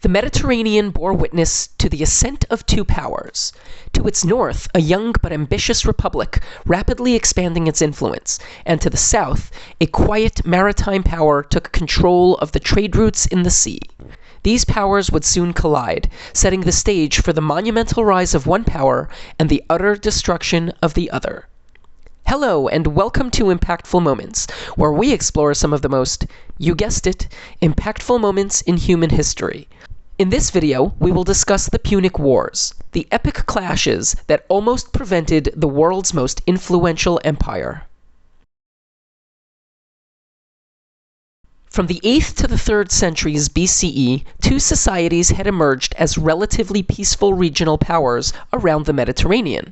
The Mediterranean bore witness to the ascent of two powers. To its north, a young but ambitious republic rapidly expanding its influence, and to the south, a quiet maritime power took control of the trade routes in the sea. These powers would soon collide, setting the stage for the monumental rise of one power and the utter destruction of the other. Hello, and welcome to Impactful Moments, where we explore some of the most, you guessed it, impactful moments in human history. In this video, we will discuss the Punic Wars, the epic clashes that almost prevented the world's most influential empire. From the 8th to the 3rd centuries BCE, two societies had emerged as relatively peaceful regional powers around the Mediterranean.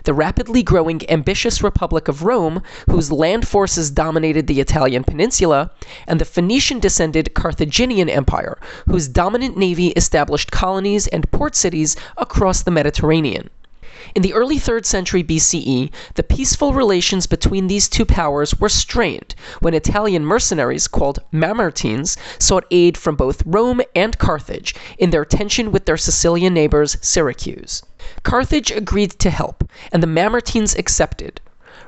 The rapidly growing ambitious Republic of Rome, whose land forces dominated the Italian peninsula, and the Phoenician-descended Carthaginian Empire, whose dominant navy established colonies and port cities across the Mediterranean. In the early 3rd century BCE, the peaceful relations between these two powers were strained when Italian mercenaries called Mamertines sought aid from both Rome and Carthage in their tension with their Sicilian neighbors Syracuse. Carthage agreed to help, and the Mamertines accepted.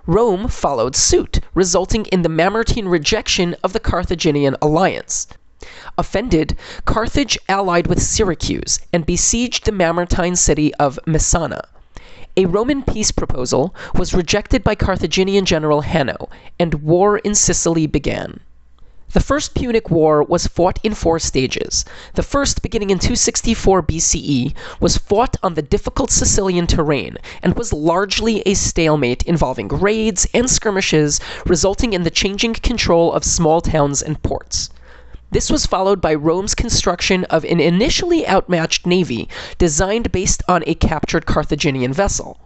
Rome followed suit, resulting in the Mamertine rejection of the Carthaginian alliance. Offended, Carthage allied with Syracuse and besieged the Mamertine city of Messana. A Roman peace proposal was rejected by Carthaginian general Hanno, and war in Sicily began. The First Punic War was fought in 4 stages. The first, beginning in 264 BCE, was fought on the difficult Sicilian terrain and was largely a stalemate involving raids and skirmishes, resulting in the changing control of small towns and ports. This was followed by Rome's construction of an initially outmatched navy designed based on a captured Carthaginian vessel.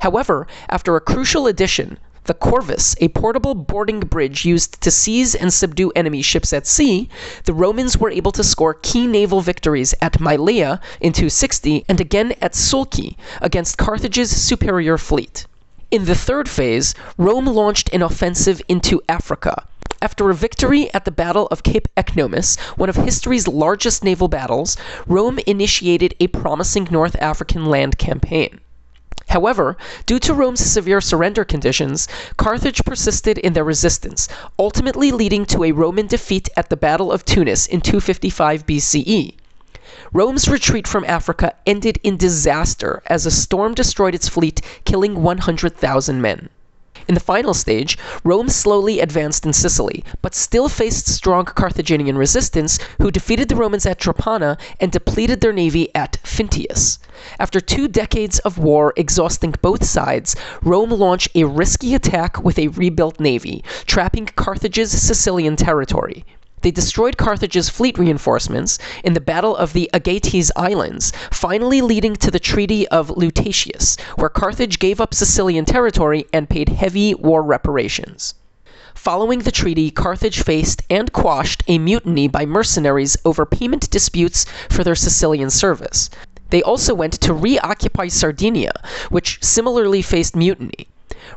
However, after a crucial addition, the corvus, a portable boarding bridge used to seize and subdue enemy ships at sea, the Romans were able to score key naval victories at Mylea in 260 and again at Sulci against Carthage's superior fleet. In the third phase, Rome launched an offensive into Africa. After a victory at the Battle of Cape Ecnomus, one of history's largest naval battles, Rome initiated a promising North African land campaign. However, due to Rome's severe surrender conditions, Carthage persisted in their resistance, ultimately leading to a Roman defeat at the Battle of Tunis in 255 BCE. Rome's retreat from Africa ended in disaster as a storm destroyed its fleet, killing 100,000 men. In the final stage, Rome slowly advanced in Sicily, but still faced strong Carthaginian resistance, who defeated the Romans at Trapana and depleted their navy at Fintius. After 2 decades of war exhausting both sides, Rome launched a risky attack with a rebuilt navy, trapping Carthage's Sicilian territory. They destroyed Carthage's fleet reinforcements in the Battle of the Agates Islands, finally leading to the Treaty of Lutatius, where Carthage gave up Sicilian territory and paid heavy war reparations. Following the treaty, Carthage faced and quashed a mutiny by mercenaries over payment disputes for their Sicilian service. They also went to reoccupy Sardinia, which similarly faced mutiny.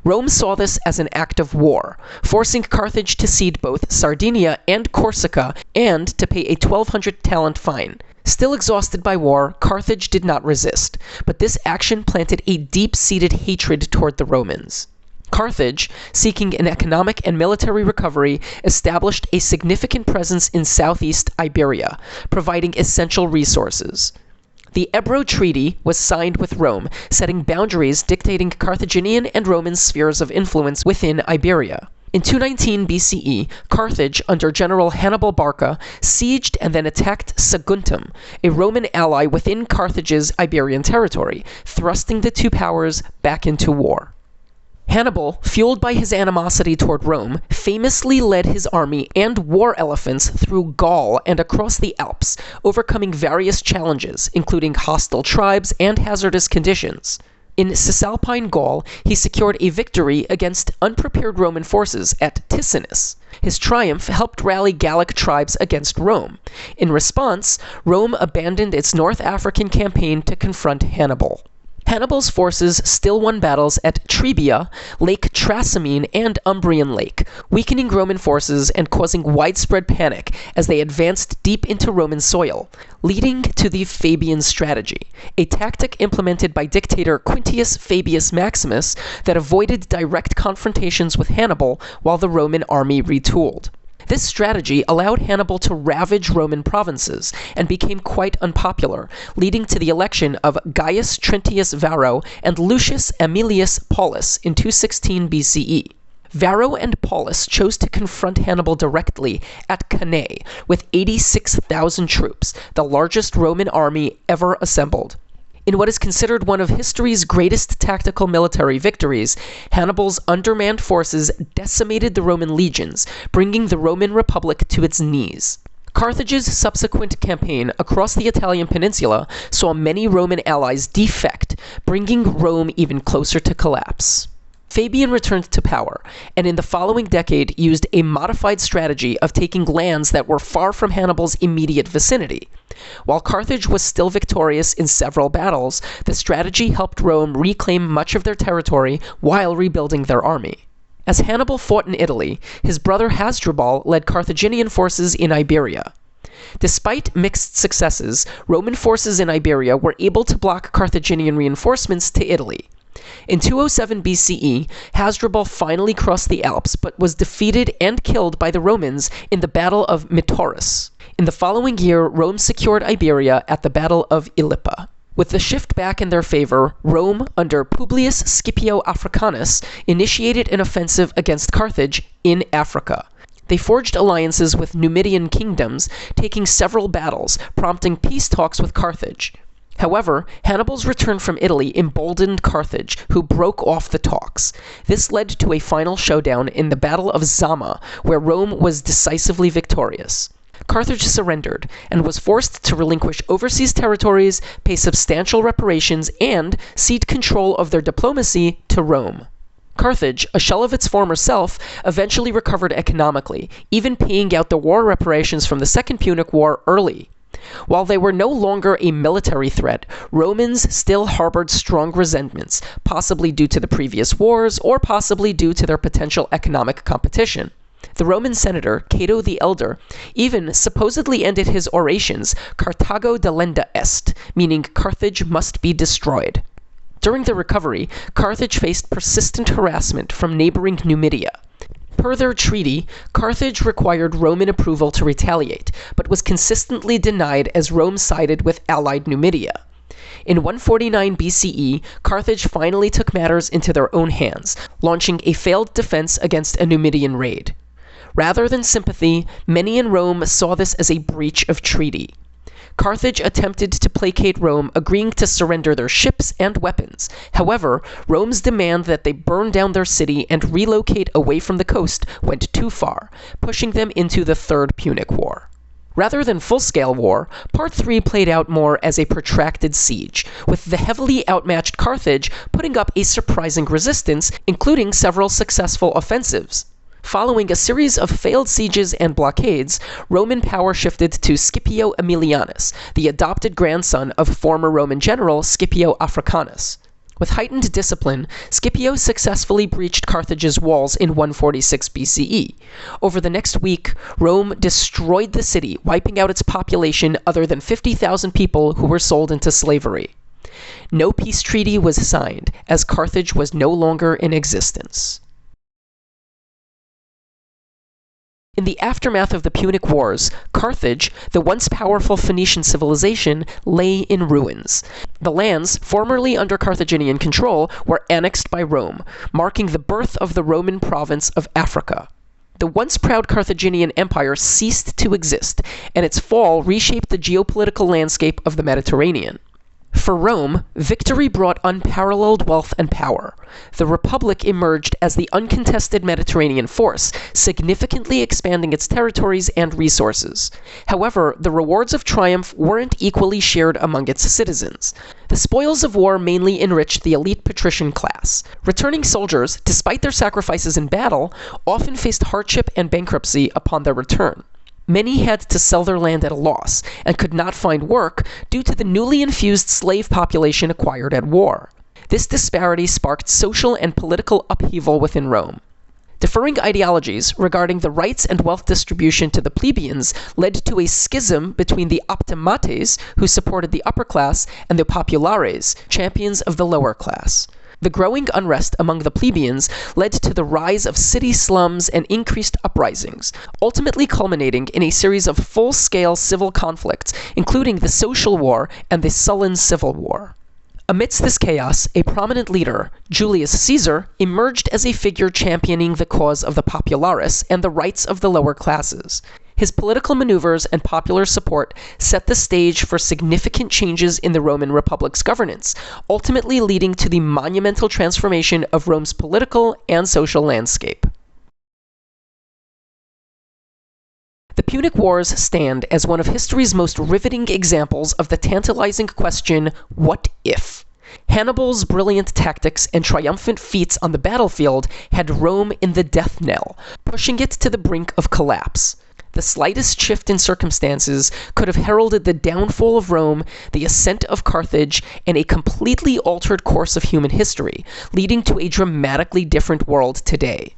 Rome saw this as an act of war, forcing Carthage to cede both Sardinia and Corsica and to pay a 1,200 talent fine. Still exhausted by war, Carthage did not resist, but this action planted a deep-seated hatred toward the Romans. Carthage, seeking an economic and military recovery, established a significant presence in southeast Iberia, providing essential resources. The Ebro Treaty was signed with Rome, setting boundaries dictating Carthaginian and Roman spheres of influence within Iberia. In 219 BCE, Carthage, under General Hannibal Barca, sieged and then attacked Saguntum, a Roman ally within Carthage's Iberian territory, thrusting the two powers back into war. Hannibal, fueled by his animosity toward Rome, famously led his army and war elephants through Gaul and across the Alps, overcoming various challenges, including hostile tribes and hazardous conditions. In Cisalpine Gaul, he secured a victory against unprepared Roman forces at Ticinus. His triumph helped rally Gallic tribes against Rome. In response, Rome abandoned its North African campaign to confront Hannibal. Hannibal's forces still won battles at Trebia, Lake Trasimene, and Umbrian Lake, weakening Roman forces and causing widespread panic as they advanced deep into Roman soil, leading to the Fabian strategy, a tactic implemented by dictator Quintius Fabius Maximus that avoided direct confrontations with Hannibal while the Roman army retooled. This strategy allowed Hannibal to ravage Roman provinces and became quite unpopular, leading to the election of Gaius Trentius Varro and Lucius Aemilius Paulus in 216 BCE. Varro and Paulus chose to confront Hannibal directly at Cannae with 86,000 troops, the largest Roman army ever assembled. In what is considered one of history's greatest tactical military victories, Hannibal's undermanned forces decimated the Roman legions, bringing the Roman Republic to its knees. Carthage's subsequent campaign across the Italian peninsula saw many Roman allies defect, bringing Rome even closer to collapse. Fabian returned to power, and in the following decade used a modified strategy of taking lands that were far from Hannibal's immediate vicinity. While Carthage was still victorious in several battles, the strategy helped Rome reclaim much of their territory while rebuilding their army. As Hannibal fought in Italy, his brother Hasdrubal led Carthaginian forces in Iberia. Despite mixed successes, Roman forces in Iberia were able to block Carthaginian reinforcements to Italy. In 207 BCE, Hasdrubal finally crossed the Alps, but was defeated and killed by the Romans in the Battle of Metaurus. In the following year, Rome secured Iberia at the Battle of Ilipa. With the shift back in their favor, Rome, under Publius Scipio Africanus, initiated an offensive against Carthage in Africa. They forged alliances with Numidian kingdoms, taking several battles, prompting peace talks with Carthage. However, Hannibal's return from Italy emboldened Carthage, who broke off the talks. This led to a final showdown in the Battle of Zama, where Rome was decisively victorious. Carthage surrendered, and was forced to relinquish overseas territories, pay substantial reparations, and cede control of their diplomacy to Rome. Carthage, a shell of its former self, eventually recovered economically, even paying out the war reparations from the Second Punic War early. While they were no longer a military threat, Romans still harbored strong resentments, possibly due to the previous wars, or possibly due to their potential economic competition. The Roman senator, Cato the Elder, even supposedly ended his orations, Carthago delenda est, meaning Carthage must be destroyed. During the recovery, Carthage faced persistent harassment from neighboring Numidia. Per their treaty, Carthage required Roman approval to retaliate, but was consistently denied as Rome sided with allied Numidia. In 149 BCE, Carthage finally took matters into their own hands, launching a failed defense against a Numidian raid. Rather than sympathy, many in Rome saw this as a breach of treaty. Carthage attempted to placate Rome, agreeing to surrender their ships and weapons. However, Rome's demand that they burn down their city and relocate away from the coast went too far, pushing them into the Third Punic War. Rather than full-scale war, Part 3 played out more as a protracted siege, with the heavily outmatched Carthage putting up a surprising resistance, including several successful offensives. Following a series of failed sieges and blockades, Roman power shifted to Scipio Aemilianus, the adopted grandson of former Roman general Scipio Africanus. With heightened discipline, Scipio successfully breached Carthage's walls in 146 BCE. Over the next week, Rome destroyed the city, wiping out its population other than 50,000 people who were sold into slavery. No peace treaty was signed, as Carthage was no longer in existence. In the aftermath of the Punic Wars, Carthage, the once powerful Phoenician civilization, lay in ruins. The lands, formerly under Carthaginian control, were annexed by Rome, marking the birth of the Roman province of Africa. The once proud Carthaginian Empire ceased to exist, and its fall reshaped the geopolitical landscape of the Mediterranean. For Rome, victory brought unparalleled wealth and power. The Republic emerged as the uncontested Mediterranean force, significantly expanding its territories and resources. However, the rewards of triumph weren't equally shared among its citizens. The spoils of war mainly enriched the elite patrician class. Returning soldiers, despite their sacrifices in battle, often faced hardship and bankruptcy upon their return. Many had to sell their land at a loss, and could not find work due to the newly infused slave population acquired at war. This disparity sparked social and political upheaval within Rome. Differing ideologies regarding the rights and wealth distribution to the plebeians led to a schism between the optimates, who supported the upper class, and the populares, champions of the lower class. The growing unrest among the plebeians led to the rise of city slums and increased uprisings, ultimately culminating in a series of full-scale civil conflicts, including the Social War and the Sullan Civil War. Amidst this chaos, a prominent leader, Julius Caesar, emerged as a figure championing the cause of the populares and the rights of the lower classes. His political maneuvers and popular support set the stage for significant changes in the Roman Republic's governance, ultimately leading to the monumental transformation of Rome's political and social landscape. The Punic Wars stand as one of history's most riveting examples of the tantalizing question, what if? Hannibal's brilliant tactics and triumphant feats on the battlefield had Rome in the death knell, pushing it to the brink of collapse. The slightest shift in circumstances could have heralded the downfall of Rome, the ascent of Carthage, and a completely altered course of human history, leading to a dramatically different world today.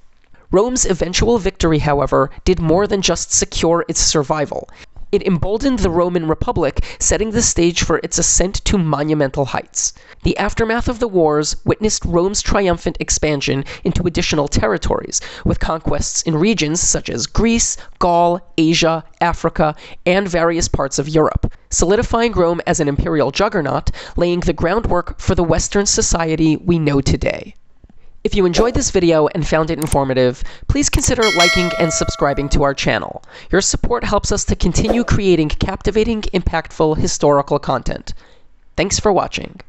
Rome's eventual victory, however, did more than just secure its survival. It emboldened the Roman Republic, setting the stage for its ascent to monumental heights. The aftermath of the wars witnessed Rome's triumphant expansion into additional territories, with conquests in regions such as Greece, Gaul, Asia, Africa, and various parts of Europe, solidifying Rome as an imperial juggernaut, laying the groundwork for the Western society we know today. If you enjoyed this video and found it informative, please consider liking and subscribing to our channel. Your support helps us to continue creating captivating, impactful historical content. Thanks for watching.